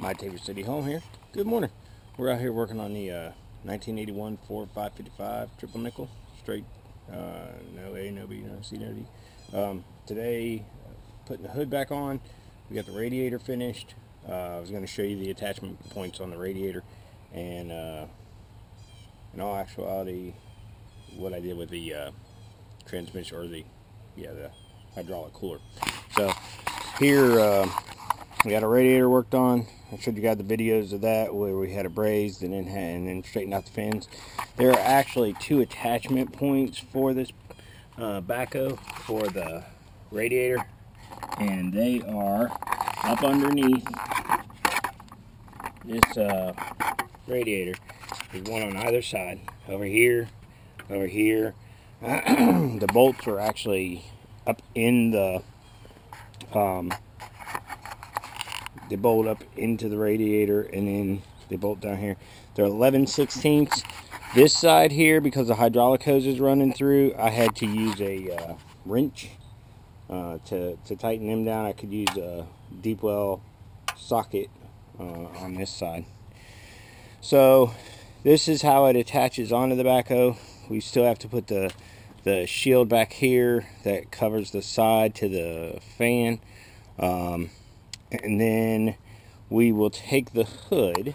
My Tabor City home here. Good morning. We're out here working on the 1981 Ford 555 triple nickel straight. No A, no B, no C, no D. Today, putting the hood back on. We got the radiator finished. I was going to show you the attachment points on the radiator, and in all actuality, what I did with the transmission, or the hydraulic cooler. So here we got a radiator worked on. I showed you guys the videos of that where we had it brazed and then straightened out the fins. There are actually two attachment points for this backhoe for the radiator, and they are up underneath this radiator. There's one on either side, over here, over here. The bolts are actually up in the they bolt up into the radiator, and then they bolt down here. They're 11/16. This side here, because the hydraulic hose is running through, I had to use a wrench to tighten them down. I could use a deep well socket on this side. So this is how it attaches onto the backhoe. We still have to put the shield back here that covers the side to the fan. And then we will take the hood,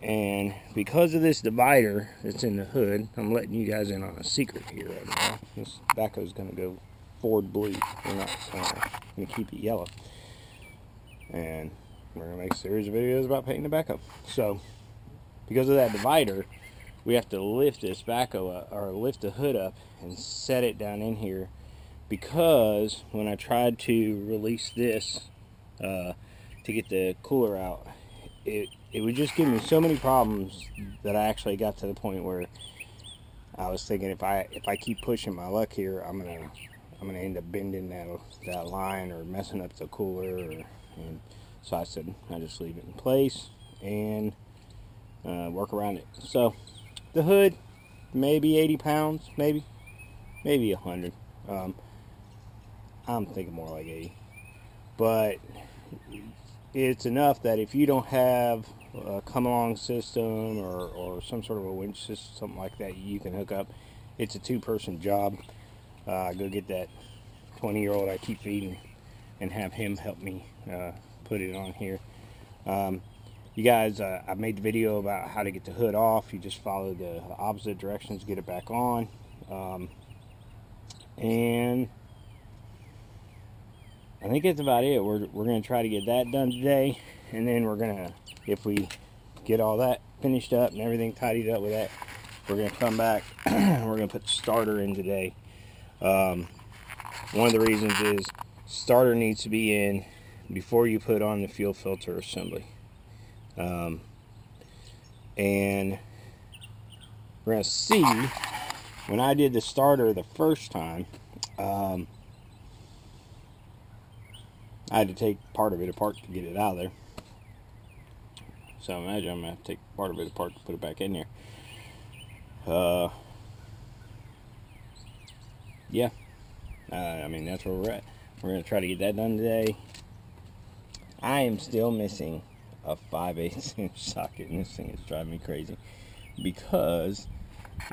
and because of this divider that's in the hood, I'm letting you guys in on a secret here right now. This backhoe is going to go Ford blue. We're not going to keep it yellow. And we're going to make a series of videos about painting the backhoe. So because of that divider, we have to lift this backhoe up, or lift the hood up and set it down in here, because when I tried to release this to get the cooler out, it would just give me so many problems that I actually got to the point where I was thinking, if I keep pushing my luck here, I'm gonna end up bending that line or messing up the cooler, and so I said I just leave it in place and work around it. So the hood, maybe 80 pounds, maybe 100. I'm thinking more like 80, but it's enough that if you don't have a come along system or some sort of a winch system, something like that, you can hook up. It's a two-person job. Go get that 20-year-old I keep feeding and have him help me put it on here. You guys, I made the video about how to get the hood off. You just follow the opposite directions, get it back on. And I think that's about it. We're going to try to get that done today, and then we're going to, if we get all that finished up and everything tidied up with that, we're going to come back. We're going to put the starter in today. One of the reasons is starter needs to be in before you put on the fuel filter assembly. And we're going to see, when I did the starter the first time, I had to take part of it apart to get it out of there. So imagine I'm going to have to take part of it apart to put it back in there. Yeah. I mean, that's where we're at. We're going to try to get that done today. I am still missing a 5/8 inch socket, and this thing is driving me crazy. Because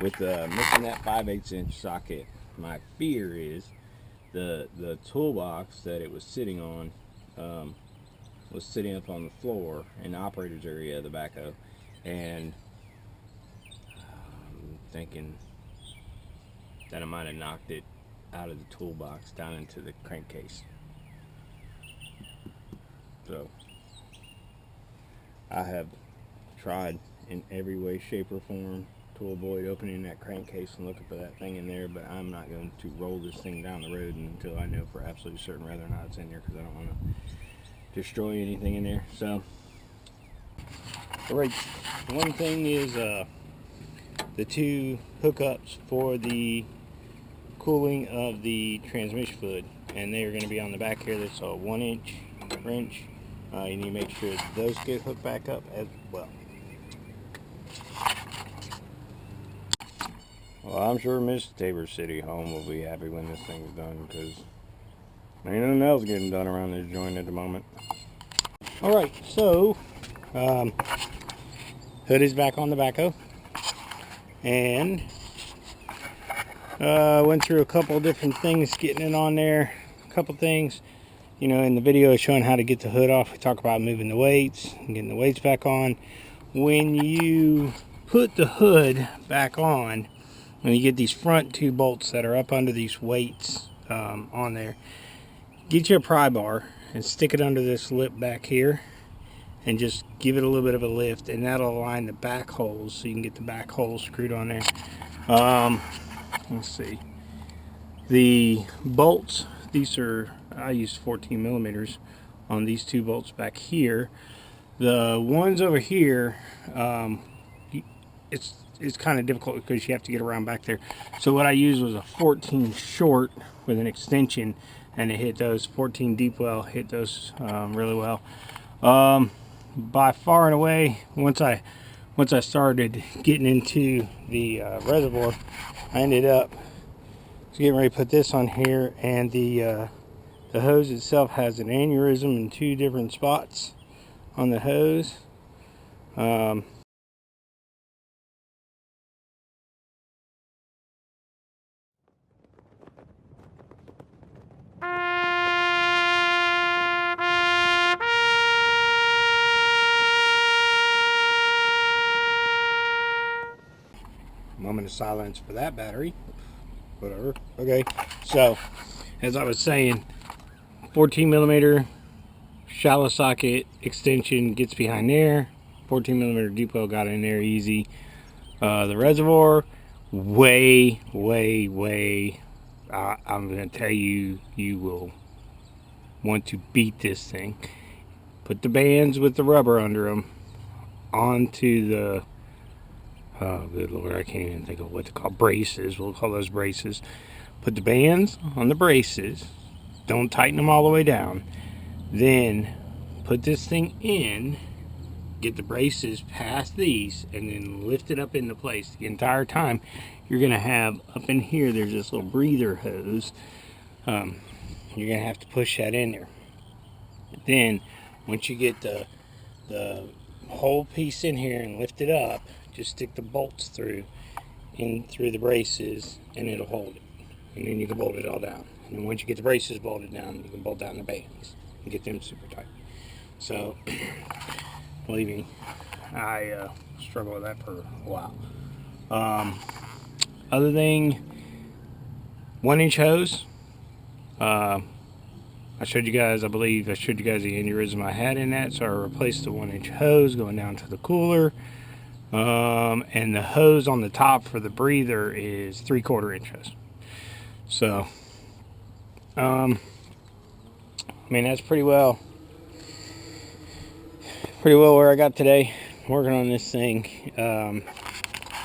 with missing that 5/8 inch socket, my fear is the toolbox that it was sitting on was sitting up on the floor in the operator's area of the backhoe, and I'm thinking that I might have knocked it out of the toolbox down into the crankcase. So I have tried in every way, shape, or form to avoid opening that crankcase and looking for that thing in there, but I'm not going to roll this thing down the road until I know for absolutely certain whether or not it's in there, because I don't want to destroy anything in there. So, alright, one thing is the two hookups for the cooling of the transmission fluid, and they are going to be on the back here. That's a 1-inch wrench. You need to make sure those get hooked back up as well. Well, I'm sure Miss Tabor City home will be happy when this thing's done, because ain't nothing else getting done around this joint at the moment. All right, so hood is back on the backhoe, and went through a couple different things getting it on there. A couple things, you know, in the video showing how to get the hood off. We talk about moving the weights and getting the weights back on. When you put the hood back on, when you get these front two bolts that are up under these weights on there, get you a pry bar and stick it under this lip back here and just give it a little bit of a lift, and that'll align the back holes so you can get the back holes screwed on there. Let's see, the bolts, these are, I used 14 millimeters on these two bolts back here. The ones over here, it's kind of difficult because you have to get around back there. So what I used was a 14 short with an extension, and it hit those 14 deep well, hit those really well. By far and away, once I started getting into the reservoir, I ended up getting ready to put this on here, and the hose itself has an aneurysm in two different spots on the hose. Moment of silence for that battery. Whatever. Okay, so as I was saying, 14 millimeter shallow socket extension gets behind there. 14 millimeter deep well got in there easy. The reservoir, way I'm gonna tell you, you will want to beat this thing. Put the bands with the rubber under them onto the good lord, I can't even think of what to call braces. We'll call those braces. Put the bands on the braces. Don't tighten them all the way down. Then put this thing in, get the braces past these, and then lift it up into place. The entire time you're gonna have up in here, there's this little breather hose. You're gonna have to push that in there. Then once you get the whole piece in here and lift it up, just stick the bolts through the braces, and it'll hold it. And then you can bolt it all down. And then once you get the braces bolted down, you can bolt down the bands and get them super tight. So believe me, I struggled with that for a while. Other thing, 1-inch hose. I showed you guys, I believe I showed you guys the aneurysm I had in that, so I replaced the 1-inch hose going down to the cooler. And the hose on the top for the breather is 3/4 inch hose. So, I mean, that's pretty well where I got today, working on this thing.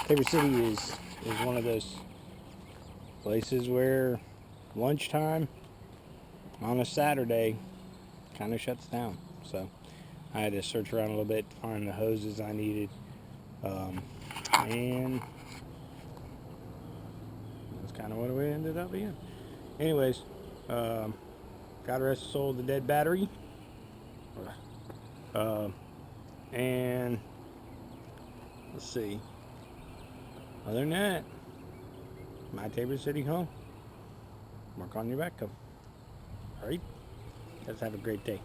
Tabor City is one of those places where lunchtime on a Saturday kind of shuts down. So I had to search around a little bit to find the hoses I needed. And that's kind of what it ended up being. Anyways, God rest the soul of the dead battery. And let's see. Other than that, my Tabor City home. Mark on your backhoe. Alright? Let's have a great day.